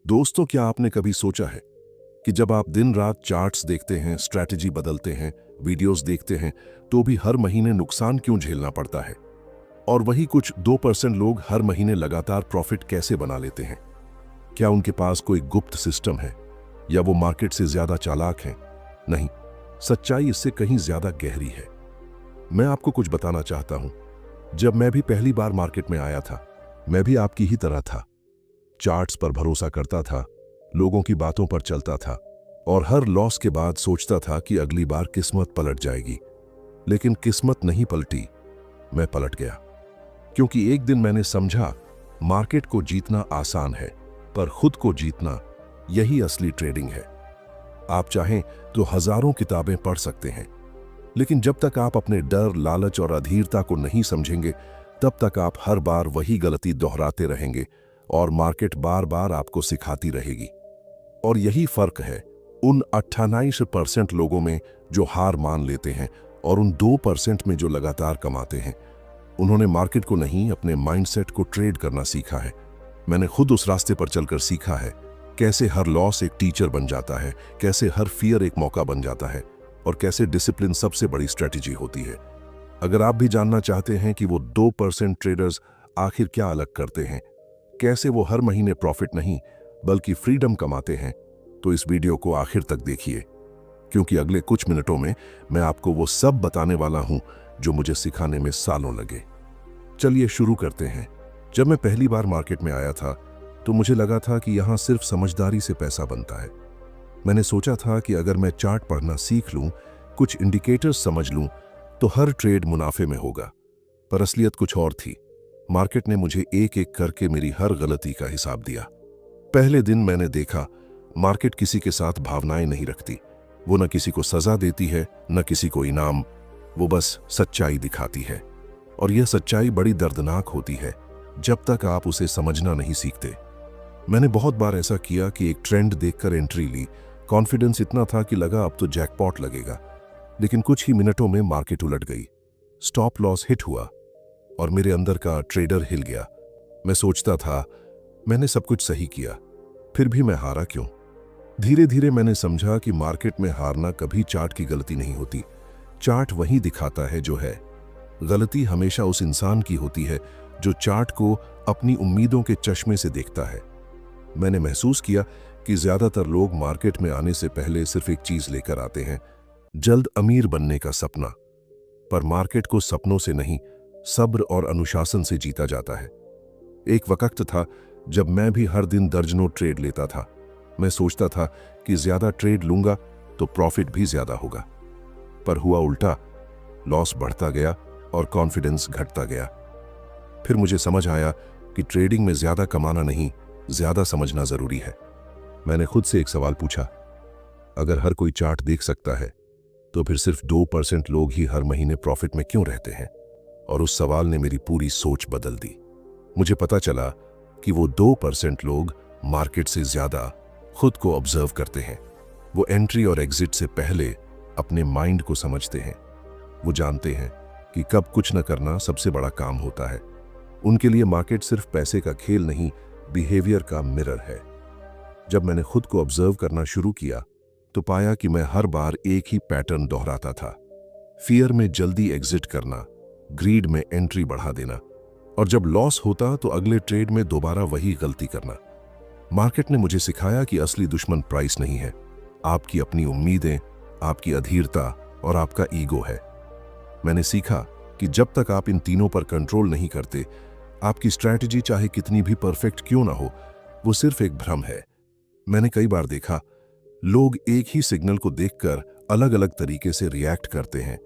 दोस्तों, क्या आपने कभी सोचा है कि जब आप दिन रात चार्ट्स देखते हैं, स्ट्रैटेजी बदलते हैं, वीडियोस देखते हैं, तो भी हर महीने नुकसान क्यों झेलना पड़ता है? और वही कुछ 2% लोग हर महीने लगातार प्रॉफिट कैसे बना लेते हैं? क्या उनके पास कोई गुप्त सिस्टम है या वो मार्केट से ज्यादा चालाक हैं? नहीं, सच्चाई इससे कहीं ज्यादा गहरी है। मैं आपको कुछ बताना चाहता हूं। जब मैं भी पहली बार मार्केट में आया था, मैं भी आपकी ही तरह था। चार्ट्स पर भरोसा करता था, लोगों की बातों पर चलता था और हर लॉस के बाद सोचता था कि अगली बार किस्मत पलट जाएगी। लेकिन किस्मत नहीं पलटी, मैं पलट गया। क्योंकि एक दिन मैंने समझा, मार्केट को जीतना आसान है, पर खुद को जीतना यही असली ट्रेडिंग है। आप चाहें तो हजारों किताबें पढ़ सकते हैं, लेकिन जब तक आप अपने डर, लालच और अधीरता को नहीं समझेंगे, तब तक आप हर बार वही गलती दोहराते रहेंगे और मार्केट बार बार आपको सिखाती रहेगी। और यही फर्क है उन 98% लोगों में जो हार मान लेते हैं और उन 2% में जो लगातार कमाते हैं। उन्होंने मार्केट को नहीं, अपने माइंडसेट को ट्रेड करना सीखा है। मैंने खुद उस रास्ते पर चलकर सीखा है कैसे हर लॉस एक टीचर बन जाता है, कैसे हर फियर एक मौका बन जाता है और कैसे डिसिप्लिन सबसे बड़ी स्ट्रेटेजी होती है। अगर आप भी जानना चाहते हैं कि वो 2% ट्रेडर्स आखिर क्या अलग करते हैं, कैसे वो हर महीने प्रॉफिट नहीं बल्कि फ्रीडम कमाते हैं, तो इस वीडियो को आखिर तक देखिए, क्योंकि अगले कुछ मिनटों में मैं आपको वो सब बताने वाला हूं जो मुझे सिखाने में सालों लगे। चलिए शुरू करते हैं। जब मैं पहली बार मार्केट में आया था, तो मुझे लगा था कि यहां सिर्फ समझदारी से पैसा बनता है। मैंने सोचा था कि अगर मैं चार्ट पढ़ना सीख लूं, कुछ इंडिकेटर्स समझ लूं, तो हर ट्रेड मुनाफे में होगा। पर असलियत कुछ और थी। मार्केट ने मुझे एक एक करके मेरी हर गलती का हिसाब दिया। पहले दिन मैंने देखा, मार्केट किसी के साथ भावनाएं नहीं रखती। वो न किसी को सजा देती है, न किसी को इनाम। वो बस सच्चाई दिखाती है। और यह सच्चाई बड़ी दर्दनाक होती है जब तक आप उसे समझना नहीं सीखते। मैंने बहुत बार ऐसा किया कि एक ट्रेंड देखकर एंट्री ली। कॉन्फिडेंस इतना था कि लगा अब तो जैकपॉट लगेगा। लेकिन कुछ ही मिनटों में मार्केट उलट गई। स्टॉप लॉस हिट हुआ और मेरे अंदर का ट्रेडर हिल गया। मैं सोचता था, मैंने सब कुछ सही किया, फिर भी मैं हारा क्यों? धीरे धीरे मैंने समझा कि मार्केट में हारना कभी चार्ट की गलती नहीं होती। चार्ट वही दिखाता है जो है। गलती हमेशा उस इंसान की होती है जो चार्ट को अपनी उम्मीदों के चश्मे से देखता है। मैंने महसूस किया कि ज्यादातर लोग मार्केट में आने से पहले सिर्फ एक चीज लेकर आते हैं, जल्द अमीर बनने का सपना। पर मार्केट को सपनों से नहीं, सब्र और अनुशासन से जीता जाता है। एक वक्त था जब मैं भी हर दिन दर्जनों ट्रेड लेता था। मैं सोचता था कि ज्यादा ट्रेड लूंगा तो प्रॉफिट भी ज्यादा होगा। पर हुआ उल्टा, लॉस बढ़ता गया और कॉन्फिडेंस घटता गया। फिर मुझे समझ आया कि ट्रेडिंग में ज्यादा कमाना नहीं, ज्यादा समझना जरूरी है। मैंने खुद से एक सवाल पूछा, अगर हर कोई चार्ट देख सकता है, तो फिर सिर्फ 2% लोग ही हर महीने प्रॉफिट में क्यों रहते हैं? और उस सवाल ने मेरी पूरी सोच बदल दी। मुझे पता चला कि वो 2% लोग मार्केट से ज्यादा खुद को ऑब्जर्व करते हैं। वो एंट्री और एग्जिट से पहले अपने माइंड को समझते हैं। वो जानते हैं कि कब कुछ न करना सबसे बड़ा काम होता है। उनके लिए मार्केट सिर्फ पैसे का खेल नहीं, बिहेवियर का मिरर है। जब मैंने खुद को ऑब्जर्व करना शुरू किया, तो पाया कि मैं हर बार एक ही पैटर्न दोहराता था। फियर में जल्दी एग्जिट करना, ग्रीड में एंट्री बढ़ा देना, और जब लॉस होता तो अगले ट्रेड में दोबारा वही गलती करना। मार्केट ने मुझे सिखाया कि असली दुश्मन प्राइस नहीं है, आपकी अपनी उम्मीदें, आपकी अधीरता और आपका ईगो है। मैंने सीखा कि जब तक आप इन तीनों पर कंट्रोल नहीं करते, आपकी स्ट्रैटेजी चाहे कितनी भी परफेक्ट क्यों ना हो, वो सिर्फ एक भ्रम है। मैंने कई बार देखा, लोग एक ही सिग्नल को देखकर अलग अलग तरीके से रिएक्ट करते हैं,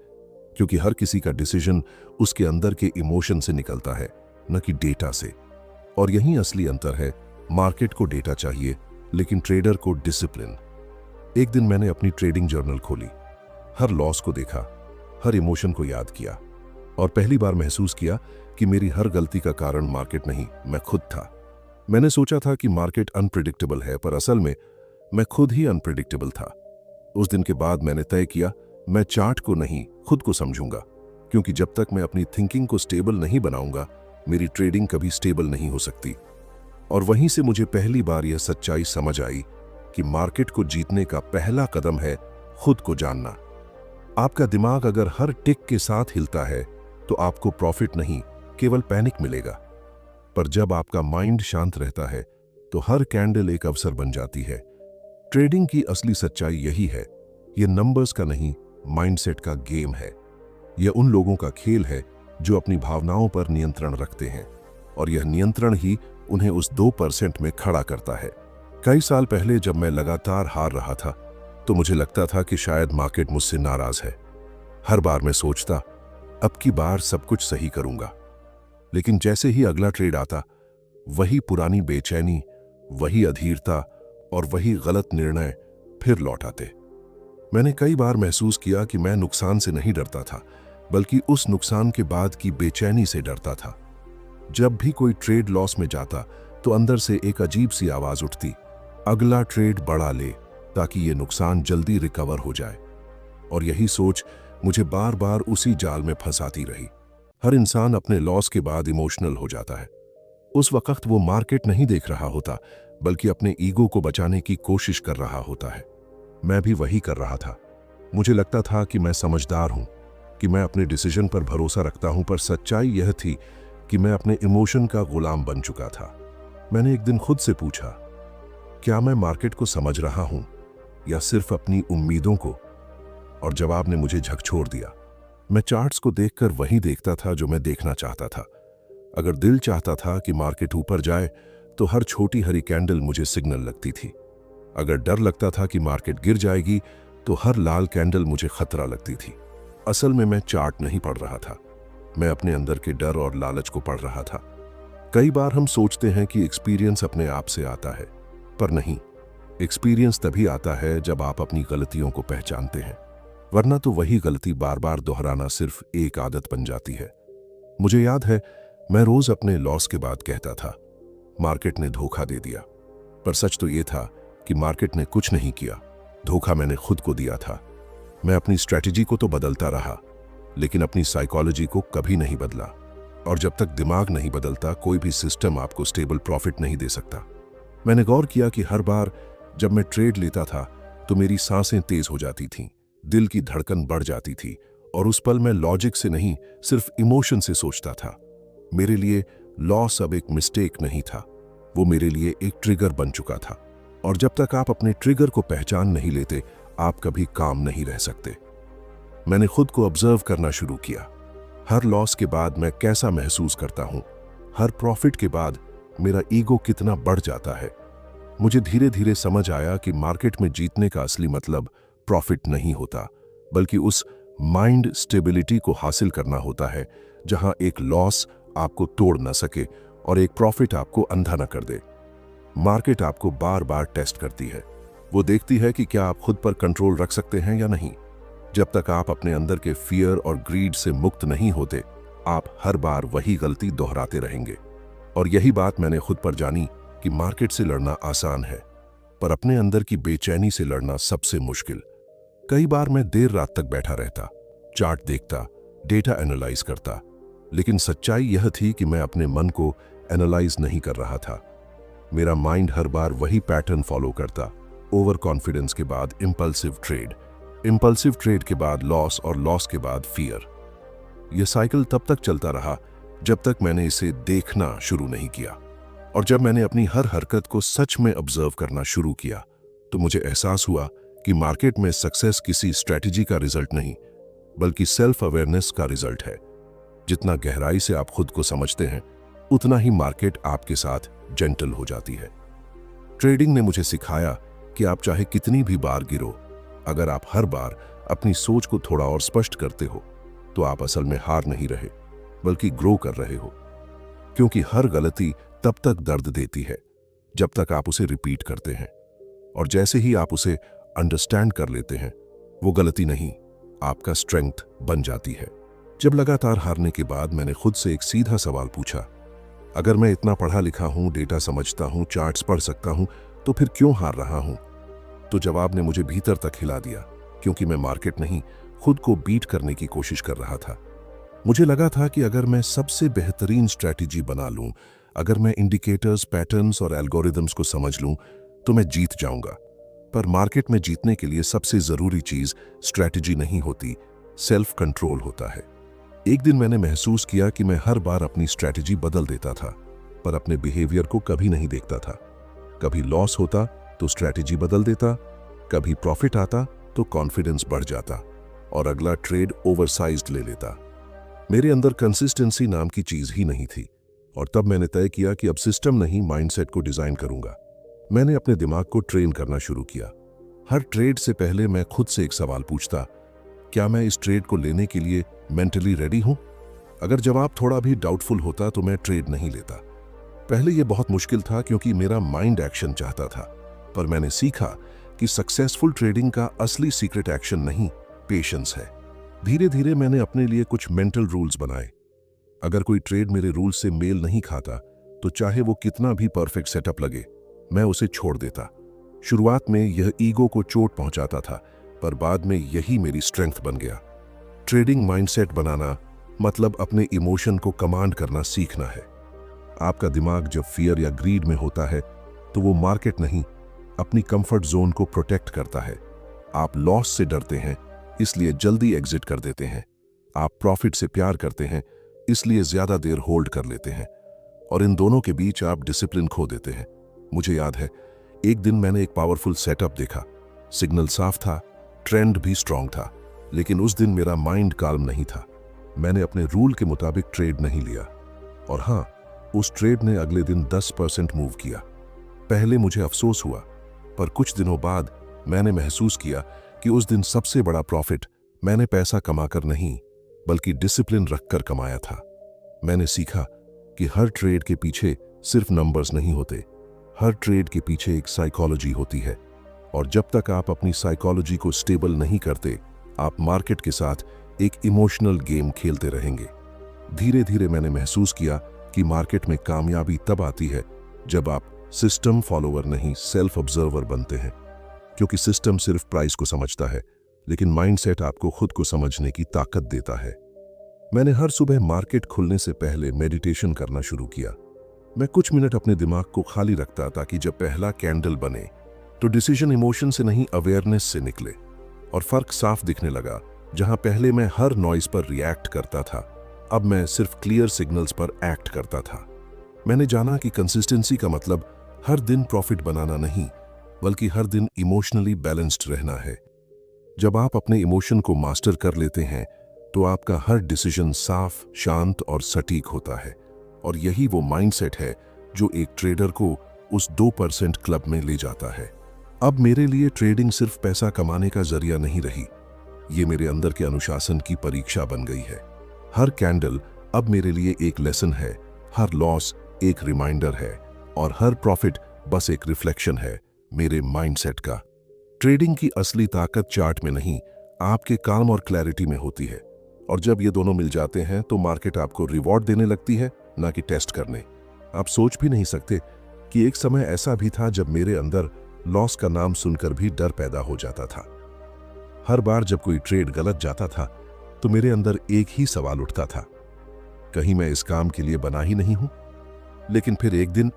क्योंकि हर किसी का डिसीजन उसके अंदर के इमोशन से निकलता है, न कि डेटा से। और यही असली अंतर है। मार्केट को डेटा चाहिए, लेकिन ट्रेडर को डिसिप्लिन। एक दिन मैंने अपनी ट्रेडिंग जर्नल खोली, हर लॉस को देखा, हर इमोशन को याद किया, और पहली बार महसूस किया कि मेरी हर गलती का कारण मार्केट नहीं, मैं खुद था। मैंने सोचा था कि मार्केट अनप्रिडिक्टेबल है, पर असल में मैं खुद ही अनप्रिडिक्टेबल था। उस दिन के बाद मैंने तय किया, मैं चार्ट को नहीं, खुद को समझूंगा, क्योंकि जब तक मैं अपनी थिंकिंग को स्टेबल नहीं बनाऊंगा, मेरी ट्रेडिंग कभी स्टेबल नहीं हो सकती। और वहीं से मुझे पहली बार यह सच्चाई समझ आई कि मार्केट को जीतने का पहला कदम है खुद को जानना। आपका दिमाग अगर हर टिक के साथ हिलता है तो आपको प्रॉफिट नहीं, केवल पैनिक मिलेगा। पर जब आपका माइंड शांत रहता है तो हर कैंडल एक अवसर बन जाती है। ट्रेडिंग की असली सच्चाई यही है। यह नंबर्स का नहीं, माइंडसेट का गेम है। यह उन लोगों का खेल है जो अपनी भावनाओं पर नियंत्रण रखते हैं, और यह नियंत्रण ही उन्हें उस 2% में खड़ा करता है। कई साल पहले जब मैं लगातार हार रहा था तो मुझे लगता था कि शायद मार्केट मुझसे नाराज है। हर बार मैं सोचता, अब की बार सब कुछ सही करूंगा। लेकिन जैसे ही अगला ट्रेड आता, वही पुरानी बेचैनी, वही अधीरता और वही गलत निर्णय फिर लौट आते। मैंने कई बार महसूस किया कि मैं नुकसान से नहीं डरता था, बल्कि उस नुकसान के बाद की बेचैनी से डरता था। जब भी कोई ट्रेड लॉस में जाता तो अंदर से एक अजीब सी आवाज उठती, अगला ट्रेड बढ़ा ले ताकि ये नुकसान जल्दी रिकवर हो जाए। और यही सोच मुझे बार बार उसी जाल में फंसाती रही। हर इंसान अपने लॉस के बाद इमोशनल हो जाता है। उस वक्त वो मार्केट नहीं देख रहा होता, बल्कि अपने ईगो को बचाने की कोशिश कर रहा होता है। मैं भी वही कर रहा था। मुझे लगता था कि मैं समझदार हूं, कि मैं अपने डिसीजन पर भरोसा रखता हूं, पर सच्चाई यह थी कि मैं अपने इमोशन का गुलाम बन चुका था। मैंने एक दिन खुद से पूछा, क्या मैं मार्केट को समझ रहा हूं या सिर्फ अपनी उम्मीदों को? और जवाब ने मुझे झकझोर दिया। मैं चार्ट्स को देखकर वही देखता था जो मैं देखना चाहता था। अगर दिल चाहता था कि मार्केट ऊपर जाए तो हर छोटी हरी कैंडल मुझे सिग्नल लगती थी। अगर डर लगता था कि मार्केट गिर जाएगी तो हर लाल कैंडल मुझे खतरा लगती थी। असल में मैं चार्ट नहीं पढ़ रहा था, मैं अपने अंदर के डर और लालच को पढ़ रहा था। कई बार हम सोचते हैं कि एक्सपीरियंस अपने आप से आता है, पर नहीं। एक्सपीरियंस तभी आता है जब आप अपनी गलतियों को पहचानते हैं, वरना तो वही गलती बार बार दोहराना सिर्फ एक आदत बन जाती है। मुझे याद है, मैं रोज अपने लॉस के बाद कहता था, मार्केट ने धोखा दे दिया। पर सच तो यह था कि मार्केट ने कुछ नहीं किया, धोखा मैंने खुद को दिया था। मैं अपनी स्ट्रैटेजी को तो बदलता रहा, लेकिन अपनी साइकोलॉजी को कभी नहीं बदला। और जब तक दिमाग नहीं बदलता, कोई भी सिस्टम आपको स्टेबल प्रॉफिट नहीं दे सकता। मैंने गौर किया कि हर बार जब मैं ट्रेड लेता था तो मेरी सांसें तेज हो जाती थीं, दिल की धड़कन बढ़ जाती थी, और उस पल मैं लॉजिक से नहीं, सिर्फ इमोशन से सोचता था। मेरे लिए लॉस अब एक मिस्टेक नहीं था, वो मेरे लिए एक ट्रिगर बन चुका था। और जब तक आप अपने ट्रिगर को पहचान नहीं लेते, आप कभी काम नहीं रह सकते। मैंने खुद को ऑब्जर्व करना शुरू किया। हर लॉस के बाद मैं कैसा महसूस करता हूं, हर प्रॉफिट के बाद मेरा ईगो कितना बढ़ जाता है। मुझे धीरे धीरे समझ आया कि मार्केट में जीतने का असली मतलब प्रॉफिट नहीं होता, बल्कि उस माइंड स्टेबिलिटी को हासिल करना होता है जहां एक लॉस आपको तोड़ ना सके और एक प्रॉफिट आपको अंधा न कर दे। मार्केट आपको बार बार टेस्ट करती है। वो देखती है कि क्या आप खुद पर कंट्रोल रख सकते हैं या नहीं। जब तक आप अपने अंदर के फियर और ग्रीड से मुक्त नहीं होते, आप हर बार वही गलती दोहराते रहेंगे। और यही बात मैंने खुद पर जानी कि मार्केट से लड़ना आसान है, पर अपने अंदर की बेचैनी से लड़ना सबसे मुश्किल। कई बार मैं देर रात तक बैठा रहता, चार्ट देखता, डेटा एनालाइज करता, लेकिन सच्चाई यह थी कि मैं अपने मन को एनालाइज नहीं कर रहा था। मेरा माइंड हर बार वही पैटर्न फॉलो करता, ओवर कॉन्फिडेंस के बाद इंपल्सिव ट्रेड, इंपल्सिव ट्रेड के बाद लॉस और लॉस के बाद फियर। यह साइकिल तब तक चलता रहा जब तक मैंने इसे देखना शुरू नहीं किया। और जब मैंने अपनी हर हरकत को सच में ऑब्जर्व करना शुरू किया तो मुझे एहसास हुआ कि मार्केट में सक्सेस किसी स्ट्रैटेजी का रिजल्ट नहीं, बल्कि सेल्फ अवेयरनेस का रिजल्ट है। जितना गहराई से आप खुद को समझते हैं, उतना ही मार्केट आपके साथ जेंटल हो जाती है। ट्रेडिंग ने मुझे सिखाया कि आप चाहे कितनी भी बार गिरो, अगर आप हर बार अपनी सोच को थोड़ा और स्पष्ट करते हो तो आप असल में हार नहीं रहे, बल्कि ग्रो कर रहे हो। क्योंकि हर गलती तब तक दर्द देती है जब तक आप उसे रिपीट करते हैं, और जैसे ही आप उसे अंडरस्टैंड कर लेते हैं, वो गलती नहीं, आपका स्ट्रेंथ बन जाती है। जब लगातार हारने के बाद मैंने खुद से एक सीधा सवाल पूछा, अगर मैं इतना पढ़ा लिखा हूं, डेटा समझता हूं, चार्ट्स पढ़ सकता हूं, तो फिर क्यों हार रहा हूं? तो जवाब ने मुझे भीतर तक हिला दिया, क्योंकि मैं मार्केट नहीं, खुद को बीट करने की कोशिश कर रहा था। मुझे लगा था कि अगर मैं सबसे बेहतरीन स्ट्रैटेजी बना लूं, अगर मैं इंडिकेटर्स, पैटर्न्स और एल्गोरिदम्स को समझ लूं तो मैं जीत जाऊंगा। पर मार्केट में जीतने के लिए सबसे जरूरी चीज स्ट्रैटेजी नहीं होती, सेल्फ कंट्रोल होता है। एक दिन मैंने महसूस किया कि मैं हर बार अपनी स्ट्रैटेजी बदल देता था, पर अपने बिहेवियर को कभी नहीं देखता था। कभी लॉस होता तो स्ट्रैटेजी बदल देता, कभी प्रॉफिट आता तो कॉन्फिडेंस बढ़ जाता और अगला ट्रेड ओवरसाइज्ड ले लेता। मेरे अंदर कंसिस्टेंसी नाम की चीज ही नहीं थी और तब मैंने तय किया कि अब सिस्टम नहीं, माइंडसेट को डिजाइन करूंगा। मैंने अपने दिमाग को ट्रेन करना शुरू किया। हर ट्रेड से पहले मैं खुद से एक सवाल पूछता, क्या मैं इस ट्रेड को लेने के लिए मेंटली रेडी हूं? अगर जवाब थोड़ा भी डाउटफुल होता तो मैं ट्रेड नहीं लेता। पहले यह बहुत मुश्किल था क्योंकि मेरा माइंड एक्शन चाहता था, पर मैंने सीखा कि सक्सेसफुल ट्रेडिंग का असली सीक्रेट एक्शन नहीं, पेशेंस है। धीरे धीरे मैंने अपने लिए कुछ मेंटल रूल्स बनाए। अगर कोई ट्रेड मेरे रूल से मेल नहीं खाता तो चाहे वो कितना भी परफेक्ट सेटअप लगे, मैं उसे छोड़ देता। शुरुआत में यह ईगो को चोट पहुंचाता था, पर बाद में यही मेरी स्ट्रेंथ बन गया। ट्रेडिंग माइंडसेट बनाना मतलब अपने इमोशन को कमांड करना सीखना है। आपका दिमाग जब फियर या ग्रीड में होता है तो वो मार्केट नहीं, अपनी कंफर्ट जोन को प्रोटेक्ट करता है। आप लॉस से डरते हैं इसलिए जल्दी एग्जिट कर देते हैं। आप प्रॉफिट से प्यार करते हैं इसलिए ज्यादा देर होल्ड कर लेते हैं, और इन दोनों के बीच आप डिसिप्लिन खो देते हैं। मुझे याद है, एक दिन मैंने एक पावरफुल सेटअप देखा। सिग्नल साफ था, ट्रेंड भी स्ट्रांग था, लेकिन उस दिन मेरा माइंड काल्म नहीं था। मैंने अपने रूल के मुताबिक ट्रेड नहीं लिया, और हाँ, उस ट्रेड ने अगले दिन 10% मूव किया। पहले मुझे अफसोस हुआ, पर कुछ दिनों बाद मैंने महसूस किया कि उस दिन सबसे बड़ा प्रॉफिट मैंने पैसा कमाकर नहीं, बल्कि डिसिप्लिन रखकर कमाया था। मैंने सीखा कि हर ट्रेड के पीछे सिर्फ नंबर्स नहीं होते, हर ट्रेड के पीछे एक साइकोलॉजी होती है, और जब तक आप अपनी साइकोलॉजी को स्टेबल नहीं करते, आप मार्केट के साथ एक इमोशनल गेम खेलते रहेंगे। धीरे धीरे मैंने महसूस किया कि मार्केट में कामयाबी तब आती है जब आप सिस्टम फॉलोअर नहीं, सेल्फ ऑब्जर्वर बनते हैं। क्योंकि सिस्टम सिर्फ प्राइस को समझता है, लेकिन माइंडसेट आपको खुद को समझने की ताकत देता है। मैंने हर सुबह मार्केट खुलने से पहले मेडिटेशन करना शुरू किया। मैं कुछ मिनट अपने दिमाग को खाली रखता ताकि जब पहला कैंडल बने तो डिसीजन इमोशन से नहीं, अवेयरनेस से निकले, और फर्क साफ दिखने लगा। जहां पहले मैं हर नॉइज पर रिएक्ट करता था, अब मैं सिर्फ क्लियर सिग्नल्स पर एक्ट करता था। मैंने जाना कि कंसिस्टेंसी का मतलब हर दिन प्रॉफिट बनाना नहीं, बल्कि हर दिन इमोशनली बैलेंस्ड रहना है। जब आप अपने इमोशन को मास्टर कर लेते हैं तो आपका हर डिसीजन साफ, शांत और सटीक होता है, और यही वो माइंडसेट है जो एक ट्रेडर को उस 2% क्लब में ले जाता है। अब मेरे लिए ट्रेडिंग सिर्फ पैसा कमाने का जरिया नहीं रही, ये मेरे अंदर के अनुशासन की परीक्षा बन गई है। हर कैंडल अब मेरे लिए एक लेसन है, हर लॉस एक रिमाइंडर है, और हर प्रॉफिट बस एक रिफ्लेक्शन है मेरे माइंडसेट का। ट्रेडिंग की असली ताकत चार्ट में नहीं, आपके काम और क्लैरिटी में होती है, और जब ये दोनों मिल जाते हैं तो मार्केट आपको रिवॉर्ड देने लगती है, ना कि टेस्ट करने। आप सोच भी नहीं सकते कि एक समय ऐसा भी था जब मेरे अंदर लॉस का नाम सुनकर भी डर पैदा हो जाता था। हर बार जब कोई ट्रेड गलत जाता था तो मेरे अंदर एक ही सवाल उठता था, कहीं मैं इस काम के लिए बना ही नहीं हूं। लेकिन फिर एक दिन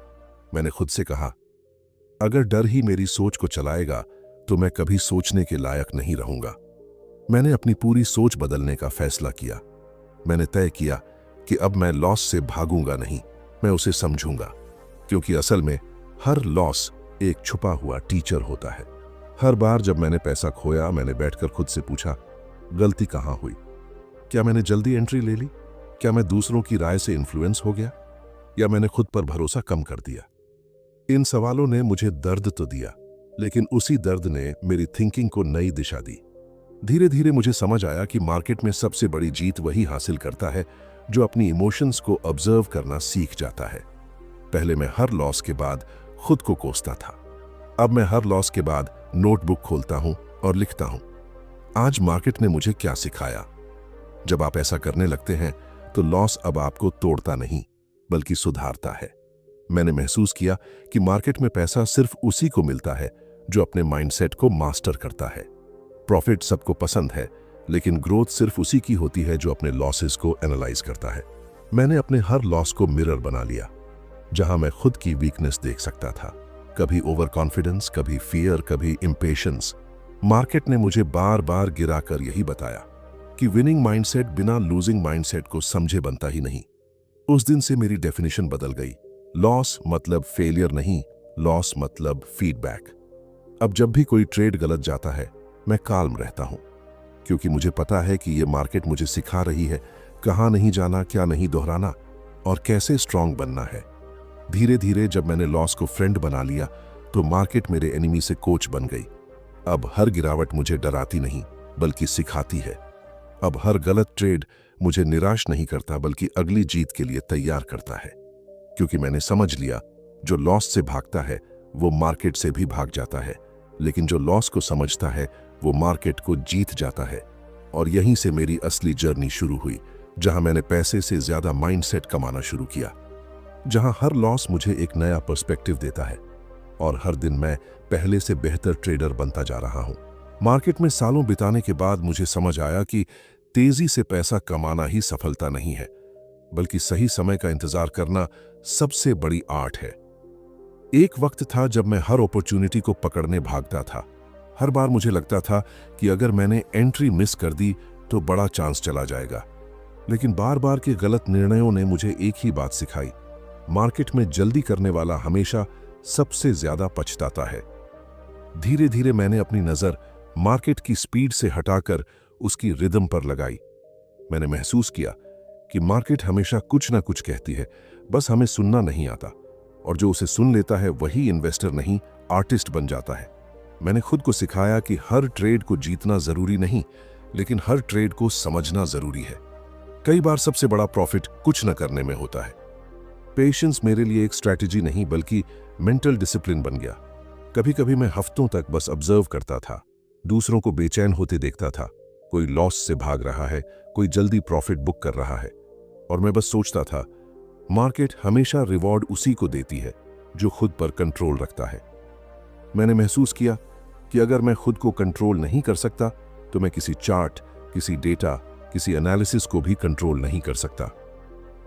मैंने खुद से कहा, अगर डर ही मेरी सोच को चलाएगा तो मैं कभी सोचने के लायक नहीं रहूंगा। मैंने अपनी पूरी सोच बदलने का फैसला किया। मैंने तय किया कि अब मैं लॉस से भागूंगा नहीं, मैं उसे समझूंगा, क्योंकि असल में हर लॉस एक छुपा हुआ टीचर होता है। हर बार जब मैंने पैसा खोया, मैंने बैठकर खुद से पूछा, गलती कहां हुई? क्या मैंने जल्दी एंट्री ले ली? क्या मैं दूसरों की राय से इन्फ्लुएंस हो गया, या मैंने खुद पर भरोसा कम कर दिया? इन सवालों ने मुझे दर्द तो दिया, लेकिन उसी दर्द ने मेरी थिंकिंग को नई दिशा दी। धीरे धीरे मुझे समझ आया कि मार्केट में सबसे बड़ी जीत वही हासिल करता है जो अपनी इमोशंस को ऑब्जर्व करना सीख जाता है। पहले मैं हर लॉस के बाद खुद को कोसता था, अब मैं हर लॉस के बाद नोटबुक खोलता हूं और लिखता हूं, आज मार्केट ने मुझे क्या सिखाया। जब आप ऐसा करने लगते हैं तो लॉस अब आपको तोड़ता नहीं, बल्कि सुधारता है। मैंने महसूस किया कि मार्केट में पैसा सिर्फ उसी को मिलता है जो अपने माइंडसेट को मास्टर करता है। प्रॉफिट सबको पसंद है, लेकिन ग्रोथ सिर्फ उसी की होती है जो अपने लॉसेस को एनालाइज करता है। मैंने अपने हर लॉस को मिरर बना लिया। जहां मैं खुद की वीकनेस देख सकता था। कभी ओवर कॉन्फिडेंस, कभी फियर, कभी इम्पेशंस। मार्केट ने मुझे बार बार गिराकर यही बताया कि विनिंग माइंडसेट बिना लूजिंग माइंडसेट को समझे बनता ही नहीं। उस दिन से मेरी डेफिनेशन बदल गई। लॉस मतलब फेलियर नहीं, लॉस मतलब फीडबैक। अब जब भी कोई ट्रेड गलत जाता है, मैं काल्म रहता हूं, क्योंकि मुझे पता है कि ये मार्केट मुझे सिखा रही है कहां नहीं जाना, क्या नहीं दोहराना और कैसे स्ट्रांग बनना है। धीरे धीरे जब मैंने लॉस को फ्रेंड बना लिया, तो मार्केट मेरे एनिमी से कोच बन गई। अब हर गिरावट मुझे डराती नहीं, बल्कि सिखाती है। अब हर गलत ट्रेड मुझे निराश नहीं करता, बल्कि अगली जीत के लिए तैयार करता है। क्योंकि मैंने समझ लिया, जो लॉस से भागता है वो मार्केट से भी भाग जाता है, लेकिन जो लॉस को समझता है वो मार्केट को जीत जाता है। और यहीं से मेरी असली जर्नी शुरू हुई, जहां मैंने पैसे से ज्यादा माइंडसेट कमाना शुरू किया, जहां हर लॉस मुझे एक नया पर्सपेक्टिव देता है और हर दिन मैं पहले से बेहतर ट्रेडर बनता जा रहा हूं। मार्केट में सालों बिताने के बाद मुझे समझ आया कि तेजी से पैसा कमाना ही सफलता नहीं है, बल्कि सही समय का इंतजार करना सबसे बड़ी आर्ट है। एक वक्त था जब मैं हर अपॉर्चुनिटी को पकड़ने भागता था। हर बार मुझे लगता था कि अगर मैंने एंट्री मिस कर दी तो बड़ा चांस चला जाएगा। लेकिन बार बार के गलत निर्णयों ने मुझे एक ही बात सिखाई, मार्केट में जल्दी करने वाला हमेशा सबसे ज्यादा पछताता है। धीरे धीरे मैंने अपनी नजर मार्केट की स्पीड से हटाकर उसकी रिदम पर लगाई। मैंने महसूस किया कि मार्केट हमेशा कुछ ना कुछ कहती है, बस हमें सुनना नहीं आता, और जो उसे सुन लेता है वही इन्वेस्टर नहीं, आर्टिस्ट बन जाता है। मैंने खुद को सिखाया कि हर ट्रेड को जीतना जरूरी नहीं, लेकिन हर ट्रेड को समझना जरूरी है। कई बार सबसे बड़ा प्रॉफिट कुछ न करने में होता है। पेशेंस मेरे लिए एक स्ट्रैटेजी नहीं, बल्कि मेंटल डिसिप्लिन बन गया। कभी कभी मैं हफ्तों तक बस ऑब्जर्व करता था, दूसरों को बेचैन होते देखता था। कोई लॉस से भाग रहा है, कोई जल्दी प्रॉफिट बुक कर रहा है, और मैं बस सोचता था, मार्केट हमेशा रिवॉर्ड उसी को देती है जो खुद पर कंट्रोल रखता है। मैंने महसूस किया कि अगर मैं खुद को कंट्रोल नहीं कर सकता, तो मैं किसी चार्ट, किसी डेटा, किसी एनालिसिस को भी कंट्रोल नहीं कर सकता।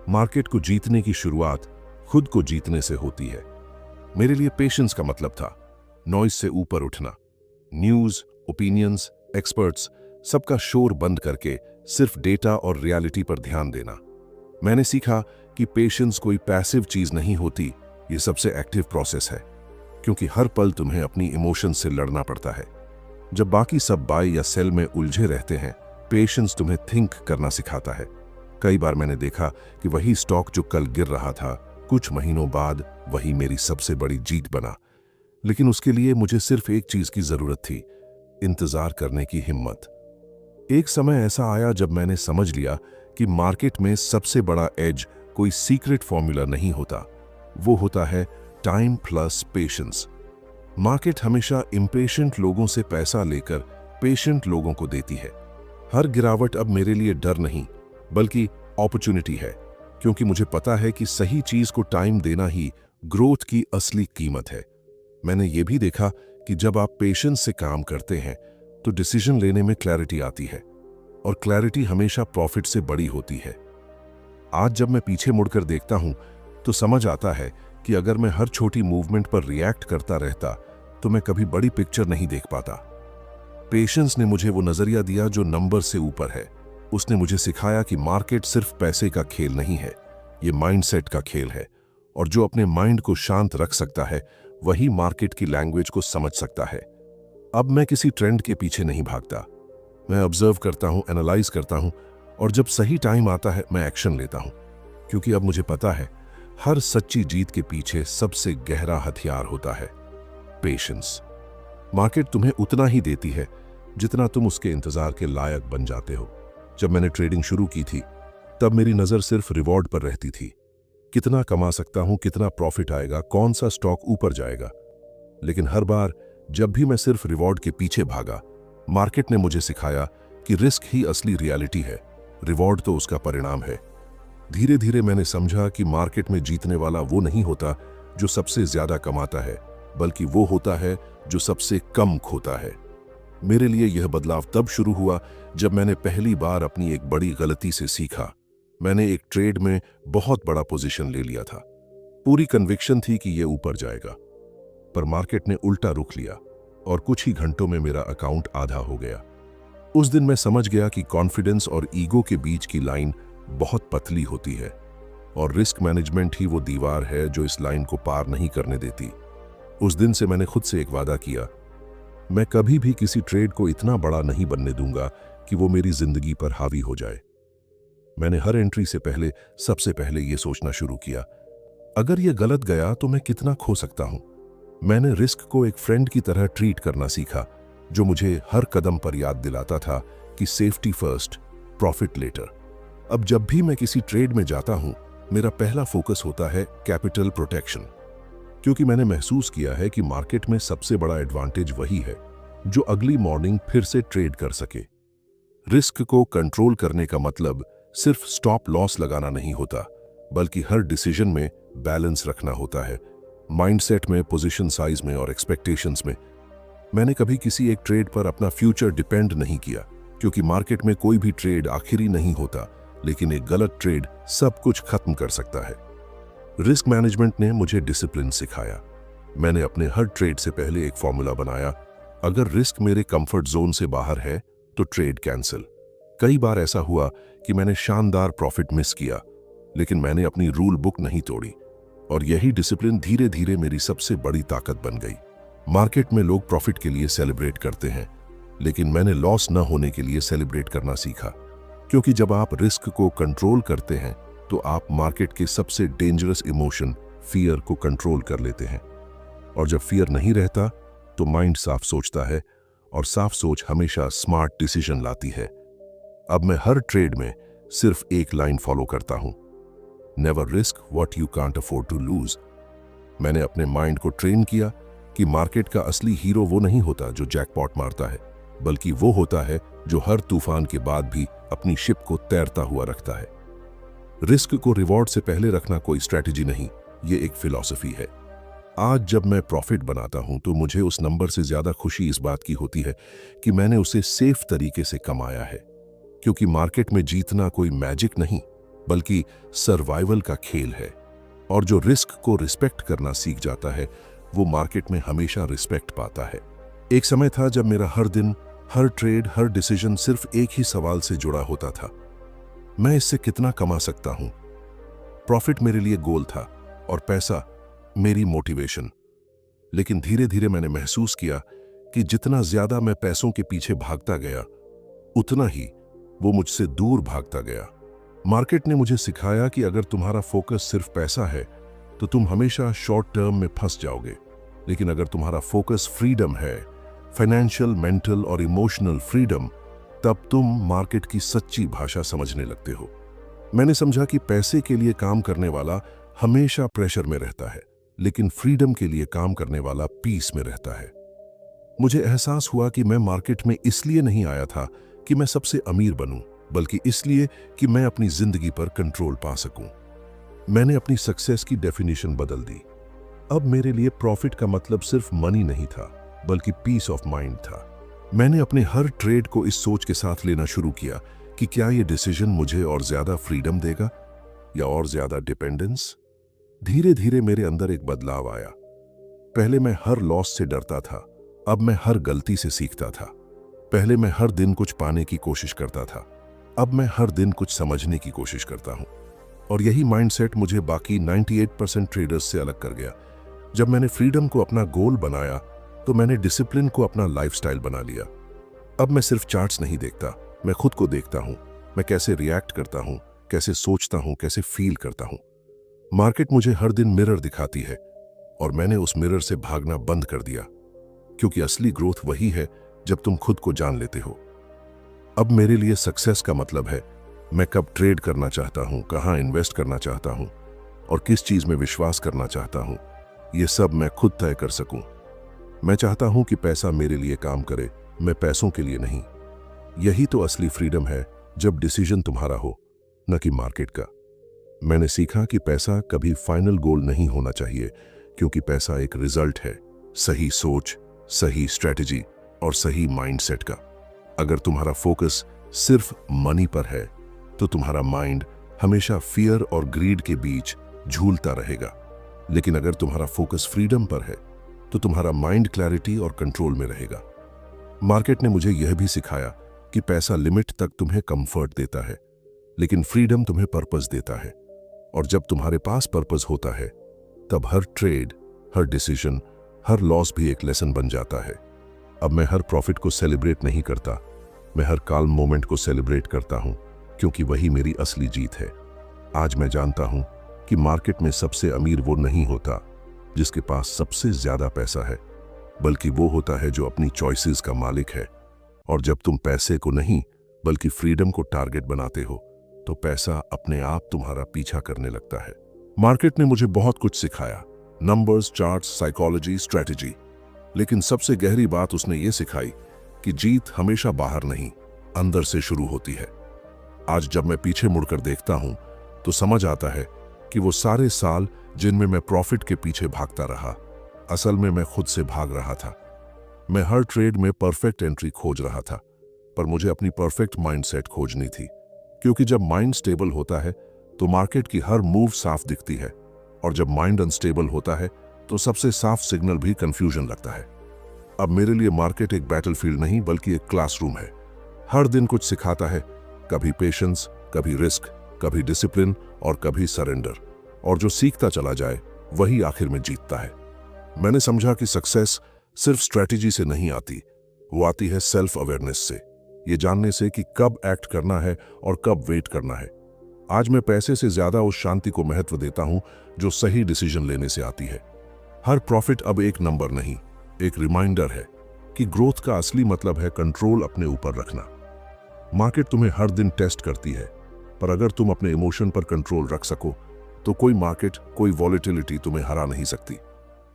मार्केट को जीतने की शुरुआत खुद को जीतने से होती है। मेरे लिए पेशेंस का मतलब था नॉइज से ऊपर उठना। न्यूज़, ओपिनियंस, एक्सपर्ट्स, सबका शोर बंद करके सिर्फ डेटा और रियलिटी पर ध्यान देना। मैंने सीखा कि पेशेंस कोई पैसिव चीज नहीं होती, ये सबसे एक्टिव प्रोसेस है, क्योंकि हर पल तुम्हें अपनी इमोशन से लड़ना पड़ता है। जब बाकी सब बाय या सेल में उलझे रहते हैं, पेशेंस तुम्हें थिंक करना सिखाता है। कई बार मैंने देखा कि वही स्टॉक जो कल गिर रहा था, कुछ महीनों बाद वही मेरी सबसे बड़ी जीत बना। लेकिन उसके लिए मुझे सिर्फ एक चीज की जरूरत थी, इंतजार करने की हिम्मत। एक समय ऐसा आया जब मैंने समझ लिया कि मार्केट में सबसे बड़ा एज कोई सीक्रेट फॉर्मूला नहीं होता, वो होता है टाइम प्लस पेशेंस। मार्केट हमेशा इम्पेशेंट लोगों से पैसा लेकर पेशेंट लोगों को देती है। हर गिरावट अब मेरे लिए डर नहीं, बल्कि अपॉर्चुनिटी है, क्योंकि मुझे पता है कि सही चीज को टाइम देना ही ग्रोथ की असली कीमत है। मैंने ये भी देखा कि जब आप पेशेंस से काम करते हैं, तो डिसीजन लेने में क्लैरिटी आती है, और क्लैरिटी हमेशा प्रॉफिट से बड़ी होती है। आज जब मैं पीछे मुड़कर देखता हूं, तो समझ आता है कि अगर मैं हर छोटी मूवमेंट पर रिएक्ट करता रहता, तो मैं कभी बड़ी पिक्चर नहीं देख पाता। पेशेंस ने मुझे वो नजरिया दिया जो नंबर से ऊपर है। उसने मुझे सिखाया कि मार्केट सिर्फ पैसे का खेल नहीं है, ये माइंडसेट का खेल है, और जो अपने माइंड को शांत रख सकता है, वही मार्केट की लैंग्वेज को समझ सकता है। अब मैं किसी ट्रेंड के पीछे नहीं भागता, मैं ऑब्जर्व करता हूं, एनालाइज करता हूं, और जब सही टाइम आता है मैं एक्शन लेता हूं, क्योंकि अब मुझे पता है हर सच्ची जीत के पीछे सबसे गहरा हथियार होता है पेशेंस। मार्केट तुम्हें उतना ही देती है जितना तुम उसके इंतजार के लायक बन जाते हो। जब मैंने ट्रेडिंग शुरू की थी, तब मेरी नजर सिर्फ रिवॉर्ड पर रहती थी, कितना कमा सकता हूं, कितना प्रॉफिट आएगा, कौन सा स्टॉक ऊपर जाएगा। लेकिन हर बार जब भी मैं सिर्फ रिवॉर्ड के पीछे भागा, मार्केट ने मुझे सिखाया कि रिस्क ही असली रियलिटी है, रिवॉर्ड तो उसका परिणाम है। धीरे धीरे मैंने समझा कि मार्केट में जीतने वाला वो नहीं होता जो सबसे ज्यादा कमाता है, बल्कि वो होता है जो सबसे कम खोता है। मेरे लिए यह बदलाव तब शुरू हुआ जब मैंने पहली बार अपनी एक बड़ी गलती से सीखा। मैंने एक ट्रेड में बहुत बड़ा पोजीशन ले लिया था। पूरी कन्विक्शन थी कि ये ऊपर जाएगा, पर मार्केट ने उल्टा रुख लिया और कुछ ही घंटों में मेरा अकाउंट आधा हो गया। उस दिन मैं समझ गया कि कॉन्फिडेंस और ईगो के बीच की लाइन बहुत पतली होती है और रिस्क मैनेजमेंट ही वो दीवार है जो इस लाइन को पार नहीं करने देती। उस दिन से मैंने खुद से एक वादा किया, मैं कभी भी किसी ट्रेड को इतना बड़ा नहीं बनने दूंगा कि वो मेरी जिंदगी पर हावी हो जाए। मैंने हर एंट्री से पहले सबसे पहले ये सोचना शुरू किया, अगर ये गलत गया तो मैं कितना खो सकता हूं। मैंने रिस्क को एक फ्रेंड की तरह ट्रीट करना सीखा, जो मुझे हर कदम पर याद दिलाता था कि सेफ्टी फर्स्ट, प्रॉफिट लेटर। अब जब भी मैं किसी ट्रेड में जाता हूं, मेरा पहला फोकस होता है कैपिटल प्रोटेक्शन, क्योंकि मैंने महसूस किया है कि मार्केट में सबसे बड़ा एडवांटेज वही है जो अगली मॉर्निंग फिर से ट्रेड कर सके। रिस्क को कंट्रोल करने का मतलब सिर्फ स्टॉप लॉस लगाना नहीं होता, बल्कि हर डिसीजन में बैलेंस रखना होता है, माइंडसेट में, पोजीशन साइज में और एक्सपेक्टेशंस में। मैंने कभी किसी एक ट्रेड पर अपना फ्यूचर डिपेंड नहीं किया, क्योंकि मार्केट में कोई भी ट्रेड आखिरी नहीं होता, लेकिन एक गलत ट्रेड सब कुछ खत्म कर सकता है। रिस्क मैनेजमेंट ने मुझे डिसिप्लिन सिखाया। मैंने अपने हर ट्रेड से पहले एक फॉर्मूला बनाया, अगर रिस्क मेरे कंफर्ट जोन से बाहर है तो ट्रेड कैंसिल। कई बार ऐसा हुआ कि मैंने शानदार प्रॉफिट मिस किया, लेकिन मैंने अपनी रूल बुक नहीं तोड़ी, और यही डिसिप्लिन धीरे धीरे मेरी सबसे बड़ी ताकत बन गई। मार्केट में लोग प्रॉफिट के लिए सेलिब्रेट करते हैं, लेकिन मैंने लॉस न होने के लिए सेलिब्रेट करना सीखा, क्योंकि जब आप रिस्क को कंट्रोल करते हैं तो आप मार्केट के सबसे डेंजरस इमोशन फियर को कंट्रोल कर लेते हैं। और जब फियर नहीं रहता तो माइंड साफ सोचता है, और साफ सोच हमेशा स्मार्ट डिसीजन लाती है। अब मैं हर ट्रेड में सिर्फ एक लाइन फॉलो करता हूं, never risk what you can't afford to lose. मैंने अपने माइंड को ट्रेन किया कि मार्केट का असली हीरो वो नहीं होता जो जैकपॉट मारता है, बल्कि वो होता है जो हर तूफान के बाद भी अपनी शिप को तैरता हुआ रखता है। रिस्क को रिवॉर्ड से पहले रखना कोई स्ट्रैटेजी नहीं, ये एक फिलॉसफी है। आज जब मैं प्रॉफिट बनाता हूं तो मुझे उस नंबर से ज्यादा खुशी इस बात की होती है कि मैंने उसे सेफ तरीके से कमाया है, क्योंकि मार्केट में जीतना कोई मैजिक नहीं, बल्कि सर्वाइवल का खेल है। और जो रिस्क को रिस्पेक्ट करना सीख जाता है वो मार्केट में हमेशा रिस्पेक्ट पाता है। एक समय था जब मेरा हर दिन, हर ट्रेड, हर डिसीजन सिर्फ एक ही सवाल से जुड़ा होता था, मैं इससे कितना कमा सकता हूं। प्रॉफिट मेरे लिए गोल था और पैसा मेरी मोटिवेशन। लेकिन धीरे धीरे मैंने महसूस किया कि जितना ज्यादा मैं पैसों के पीछे भागता गया, उतना ही वो मुझसे दूर भागता गया। मार्केट ने मुझे सिखाया कि अगर तुम्हारा फोकस सिर्फ पैसा है तो तुम हमेशा शॉर्ट टर्म में फंस जाओगे, लेकिन अगर तुम्हारा फोकस फ्रीडम है, फाइनेंशियल, मेंटल और इमोशनल फ्रीडम, तब तुम मार्केट की सच्ची भाषा समझने लगते हो। मैंने समझा कि पैसे के लिए काम करने वाला हमेशा प्रेशर में रहता है, लेकिन फ्रीडम के लिए काम करने वाला पीस में रहता है। मुझे एहसास हुआ कि मैं मार्केट में इसलिए नहीं आया था कि मैं सबसे अमीर बनूं, बल्कि इसलिए कि मैं अपनी जिंदगी पर कंट्रोल पा सकूं। मैंने अपनी सक्सेस की डेफिनेशन बदल दी। अब मेरे लिए प्रॉफिट का मतलब सिर्फ मनी नहीं था, बल्कि पीस ऑफ माइंड था। मैंने अपने हर ट्रेड को इस सोच के साथ लेना शुरू किया कि क्या ये डिसीजन मुझे और ज्यादा फ्रीडम देगा या और ज्यादा डिपेंडेंस। धीरे धीरे मेरे अंदर एक बदलाव आया। पहले मैं हर लॉस से डरता था, अब मैं हर गलती से सीखता था। पहले मैं हर दिन कुछ पाने की कोशिश करता था, अब मैं हर दिन कुछ समझने की कोशिश करता हूं। और यही माइंडसेट मुझे बाकी 98% ट्रेडर्स से अलग कर गया। जब मैंने फ्रीडम को अपना गोल बनाया तो मैंने डिसिप्लिन को अपना लाइफस्टाइल बना लिया। अब मैं सिर्फ चार्ट्स नहीं देखता, मैं खुद को देखता हूं। मैं कैसे रिएक्ट करता हूं, कैसे सोचता हूं, कैसे फील करता हूं। मार्केट मुझे हर दिन मिरर दिखाती है और मैंने उस मिरर से भागना बंद कर दिया, क्योंकि असली ग्रोथ वही है जब तुम खुद को जान लेते हो। अब मेरे लिए सक्सेस का मतलब है मैं कब ट्रेड करना चाहता हूं, कहां इन्वेस्ट करना चाहता हूं और किस चीज में विश्वास करना चाहता हूं। यह सब मैं खुद तय कर सकूं। मैं चाहता हूं कि पैसा मेरे लिए काम करे, मैं पैसों के लिए नहीं। यही तो असली फ्रीडम है, जब डिसीजन तुम्हारा हो, न कि मार्केट का। मैंने सीखा कि पैसा कभी फाइनल गोल नहीं होना चाहिए, क्योंकि पैसा एक रिजल्ट है सही सोच, सही स्ट्रेटजी और सही माइंडसेट का। अगर तुम्हारा फोकस सिर्फ मनी पर है तो तुम्हारा माइंड हमेशा फियर और ग्रीड के बीच झूलता रहेगा। लेकिन अगर तुम्हारा फोकस फ्रीडम पर है तो तुम्हारा माइंड क्लैरिटी और कंट्रोल में रहेगा। मार्केट ने मुझे यह भी सिखाया कि पैसा लिमिट तक तुम्हें कंफर्ट देता है, लेकिन फ्रीडम तुम्हें पर्पस देता है। और जब तुम्हारे पास पर्पस होता है तब हर ट्रेड, हर डिसीजन, हर लॉस भी एक लेसन बन जाता है। अब मैं हर प्रॉफिट को सेलिब्रेट नहीं करता, मैं हर काल्म मोमेंट को सेलिब्रेट करता हूं, क्योंकि वही मेरी असली जीत है। आज मैं जानता हूं कि मार्केट में सबसे अमीर वो नहीं होता जिसके पास सबसे ज्यादा पैसा है, बल्कि वो होता है जो अपनी चॉइसेस का मालिक है। और जब तुम पैसे को नहीं बल्कि फ्रीडम को टारगेट बनाते हो तो पैसा अपने आप तुम्हारा पीछा करने लगता है। मार्केट ने मुझे बहुत कुछ सिखाया, नंबर्स, चार्ट्स, साइकोलॉजी, स्ट्रेटेजी, लेकिन सबसे गहरी बात उसने ये सिखाई कि जीत हमेशा बाहर नहीं, अंदर से शुरू होती है। आज जब मैं पीछे मुड़कर देखता हूं तो समझ आता है कि वो सारे साल जिनमें मैं प्रॉफिट के पीछे भागता रहा, असल में मैं खुद से भाग रहा था। मैं हर ट्रेड में परफेक्ट एंट्री खोज रहा था, पर मुझे अपनी परफेक्ट माइंडसेट खोजनी थी, क्योंकि जब माइंड स्टेबल होता है तो मार्केट की हर मूव साफ दिखती है, और जब माइंड अनस्टेबल होता है तो सबसे साफ सिग्नल भी कंफ्यूजन लगता है। अब मेरे लिए मार्केट एक बैटलफील्ड नहीं बल्कि एक क्लासरूम है। हर दिन कुछ सिखाता है, कभी पेशेंस, कभी रिस्क, कभी डिसिप्लिन और कभी सरेंडर। और जो सीखता चला जाए वही आखिर में जीतता है। मैंने समझा कि सक्सेस सिर्फ स्ट्रेटेजी से नहीं आती, वो आती है सेल्फ अवेयरनेस से, ये जानने से कि कब एक्ट करना है और कब वेट करना है। आज मैं पैसे से ज्यादा उस शांति को महत्व देता हूं जो सही डिसीजन लेने से आती है। हर प्रॉफिट अब एक नंबर नहीं, एक रिमाइंडर है कि ग्रोथ का असली मतलब है कंट्रोल अपने ऊपर रखना। मार्केट तुम्हें हर दिन टेस्ट करती है, पर अगर तुम अपने इमोशन पर कंट्रोल रख सको तो कोई मार्केट, कोई वॉलेटिलिटी तुम्हें हरा नहीं सकती।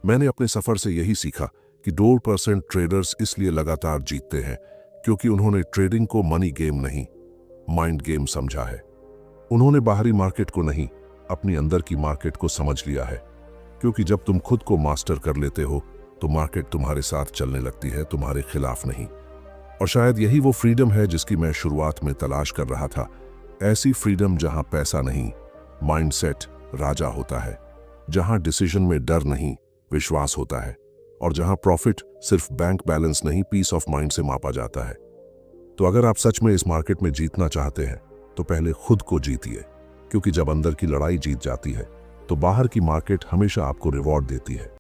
मैंने अपने सफर से यही सीखा कि 2% ट्रेडर्स इसलिए लगातार जीतते हैं क्योंकि उन्होंने ट्रेडिंग को मनी गेम नहीं, माइंड गेम समझा है। उन्होंने बाहरी मार्केट को नहीं, अपनी अंदर की मार्केट को समझ लिया है। क्योंकि जब तुम खुद को मास्टर कर लेते हो तो मार्केट तुम्हारे साथ चलने लगती है, तुम्हारे खिलाफ नहीं। और शायद यही वो फ्रीडम है जिसकी मैं शुरुआत में तलाश कर रहा था। ऐसी फ्रीडम जहां पैसा नहीं, माइंडसेट राजा होता है, जहां डिसीजन में डर नहीं, विश्वास होता है, और जहां प्रॉफिट सिर्फ बैंक बैलेंस नहीं, पीस ऑफ माइंड से मापा जाता है। तो अगर आप सच में इस मार्केट में जीतना चाहते हैं तो पहले खुद को जीतिए, क्योंकि जब अंदर की लड़ाई जीत जाती है तो बाहर की मार्केट हमेशा आपको रिवॉर्ड देती है।